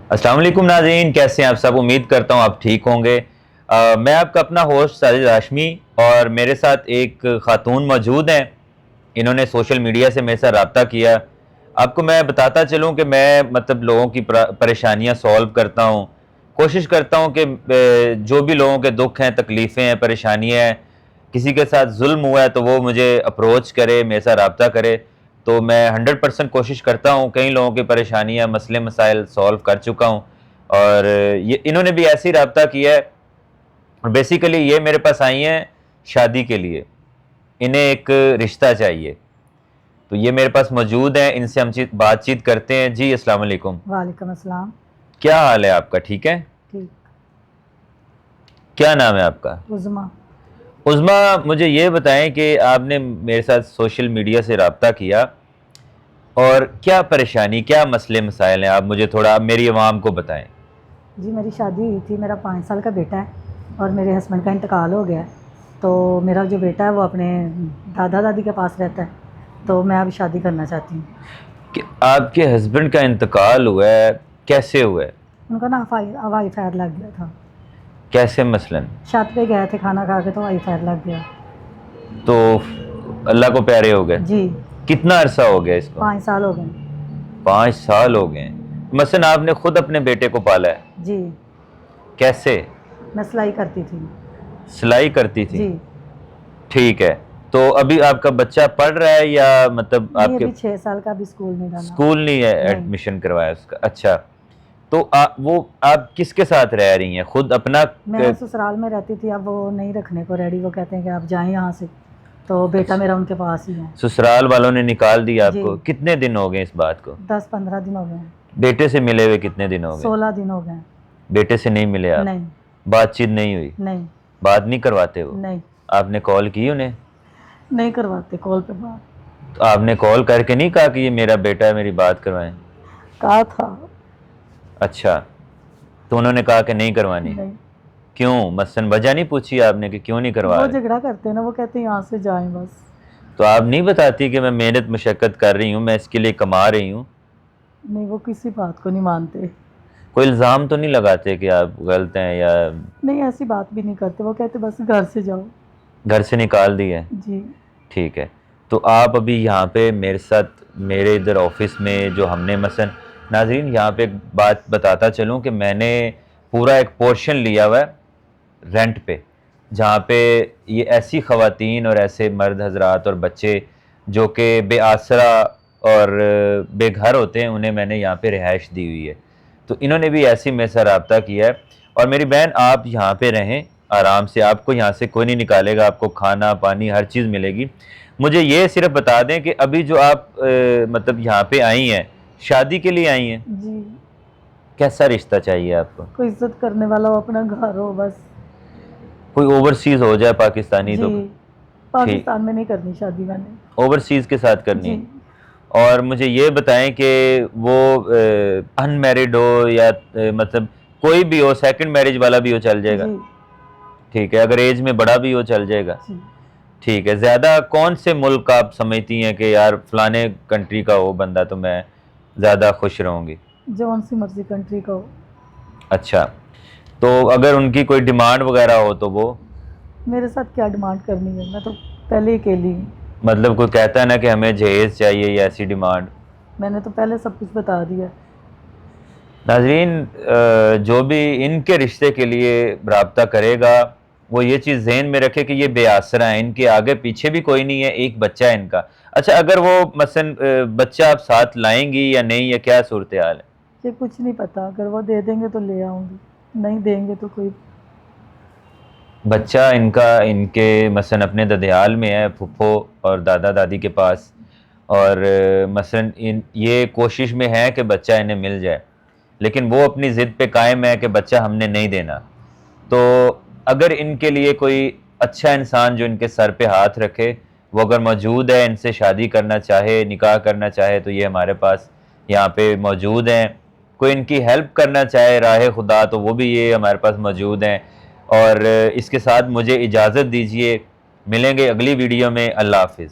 अस्सलाम वालेकुम नाज़रीन, कैसे हैं आप सब। उम्मीद करता हूँ आप ठीक होंगे। मैं आपका अपना होस्ट साजिद हाशमी और मेरे साथ एक ख़ातून मौजूद हैं। इन्होंने सोशल मीडिया से मेरे साथ रब्ता किया। आपको मैं बताता चलूँ कि मैं मतलब लोगों की परेशानियाँ सॉल्व करता हूँ। कोशिश करता हूँ कि जो भी लोगों के दुख हैं, तकलीफ़ें हैं, परेशानियाँ हैं, किसी के साथ जुल्म हुआ है तो वो मुझे अप्रोच करे, मेरे साथ रब्ता करे। तो मैं 100% कोशिश करता हूँ। कई लोगों की परेशानियाँ, मसले मसाइल सॉल्व कर चुका हूँ और ये इन्होंने भी ऐसे ही रब्ता किया है। और बेसिकली ये मेरे पास आई हैं शादी के लिए। इन्हें एक रिश्ता चाहिए, तो ये मेरे पास मौजूद हैं। इनसे हम बातचीत करते हैं। जी अस्सलाम वालेकुम। वालेकुम अस्सलाम। क्या हाल है आपका? ठीक है। ठीक। क्या नाम है आपका? उज़मा। उज़मा, मुझे ये बताएं कि आपने मेरे साथ सोशल मीडिया से रब्ता किया और क्या परेशानी, क्या मसले मसाइल हैं, आप मुझे थोड़ा मेरी आवाम को बताएं। जी मेरी शादी हुई थी, मेरा 5 साल का बेटा है और मेरे हस्बैंड का इंतकाल हो गया है। तो मेरा जो बेटा है वो अपने दादा दादी के पास रहता है, तो मैं अब शादी करना चाहती हूँ। कि आपके हस्बैंड का इंतकाल हुआ है, कैसे हुआ है? उनका ना हवाई फायर लग गया था। कैसे मसलन? छत पे गए थे खाना खा के तो हवाई फायर लग गया। तो अल्लाह को प्यारे हो गए। जी कितना अरसा हो गया इसको? 5 साल हो गए। 5 साल हो गए। मसलन आपने खुद अपने बेटे को पाला है? जी कैसे? मैं सिलाई करती थी। सिलाई करती थी? जी ठीक है। तो अभी आपका बच्चा पढ़ रहा है या मतलब नहीं, आपके अभी 6 साल का, अभी स्कूल नहीं डाला। स्कूल नहीं है नहीं। एडमिशन करवाया उसका? अच्छा। तो आप किसके साथ रह रही हैं? खुद अपना? मैं ससुराल में रहती थी, अब वो नहीं रखने को रेडी। वो कहते हैं कि आप जाएं यहाँ से, तो बेटा मेरा उनके पास ही है। ससुराल वालों ने निकाल दिया आपको? जी। कितने दिन हो गए इस बात को? 10-15 दिन हो गए हैं। बेटे से मिले हुए कितने दिन हो गए? 16 दिन हो गए हैं। बेटे से नहीं मिले आप? नहीं बातचीत नहीं हुई? नहीं बात नहीं करवाते वो? नहीं आपने कॉल की उन्हें? नहीं करवाते कॉल पे बात। तो आपने कॉल करके नहीं कहा कि ये मेरा बेटा है, मेरी बात करवाएं? कहा था। अच्छा, तो उन्होंने कहा कि नहीं करवानी? नहीं, क्यों? मसलन वजह नहीं पूछी आपने कि क्यों नहीं करवा वो रहे? झगड़ा करते हैं ना, वो कहते हैं यहाँ से जाएं बस। तो आप नहीं बताती कि मैं मेहनत मशक्क़त कर रही हूँ, मैं इसके लिए कमा रही हूँ? नहीं, वो किसी बात को नहीं मानते। कोई इल्ज़ाम तो नहीं लगाते कि आप गलत हैं या? नहीं, ऐसी बात भी नहीं करते। वो कहते बस घर से जाओ। घर से निकाल दिए? जी ठीक है। तो आप अभी यहाँ पे मेरे साथ, मेरे इधर ऑफिस में जो हमने मसलन, नाज़रीन यहाँ पे एक बात बताता चलूँ कि मैंने पूरा एक पोर्शन लिया हुआ है रेंट पे, जहाँ पे ये ऐसी ख़वातीन और ऐसे मर्द हजरात और बच्चे जो कि बेआसरा और बेघर होते हैं, उन्हें मैंने यहाँ पे रिहाइश दी हुई है। तो इन्होंने भी ऐसी मेरे से रब्ता किया है। और मेरी बहन, आप यहाँ पे रहें आराम से, आपको यहाँ से कोई नहीं निकालेगा, आपको खाना पानी हर चीज़ मिलेगी। मुझे ये सिर्फ बता दें कि अभी जो आप मतलब यहाँ पे आई हैं, शादी के लिए आई हैं? जी, कैसा रिश्ता चाहिए आपको? कोई इज्जत करने वाला हो, अपना घर हो बस। कोई ओवरसीज़ हो जाए, पाकिस्तानी तो? जी, पाकिस्तान में नहीं करनी शादी मैंने। ओवरसीज़ के साथ करनी जी है। और मुझे ये बताएं कि वो अनमैरिड हो या मतलब कोई भी हो, सेकंड मैरिज वाला भी हो, चल जाएगा? जी ठीक है। अगर एज में बड़ा भी हो, चल जाएगा? जी। ठीक है। ज़्यादा कौन से मुल्क आप समझती हैं कि यार फलाने कंट्री का हो बंदा तो मैं ज़्यादा खुश रहूँगी? जौन सी मर्जी कंट्री का हो। अच्छा, तो अगर उनकी कोई डिमांड वगैरह हो तो वो? मेरे साथ क्या डिमांड करनी है, मैं तो पहले ही अकेली हूँ। मतलब कोई कहता है ना कि हमें जहेज़ चाहिए या ऐसी डिमांड? मैंने तो पहले सब कुछ बता दिया। नाज़रीन, जो भी इनके रिश्ते के लिए रब्ता करेगा वो ये चीज़ ज़हन में रखे कि ये बेआसरा हैं, इनके आगे पीछे भी कोई नहीं है, एक बच्चा है इनका। अच्छा, अगर वो मसलन बच्चा आप साथ लाएंगी या नहीं, या क्या सूरत हाल है? ये कुछ नहीं पता, अगर वो दे देंगे तो ले आऊँगी, नहीं देंगे तो कोई। बच्चा इनका इनके मसलन अपने ददियाल में है, फुफ्फो और दादा दादी के पास। और मसलन इन ये कोशिश में है कि बच्चा इन्हें मिल जाए, लेकिन वो अपनी ज़िद पे कायम है कि बच्चा हमने नहीं देना। तो अगर इनके लिए कोई अच्छा इंसान जो इनके सर पे हाथ रखे, वो अगर मौजूद है, इनसे शादी करना चाहे, निकाह करना चाहे, तो ये हमारे पास यहाँ पे मौजूद हैं। कोई इनकी हेल्प करना चाहे राह खुदा, तो वो भी ये हमारे पास मौजूद हैं। और इसके साथ मुझे इजाज़त दीजिए, मिलेंगे अगली वीडियो में। अल्लाह हाफ़िज़।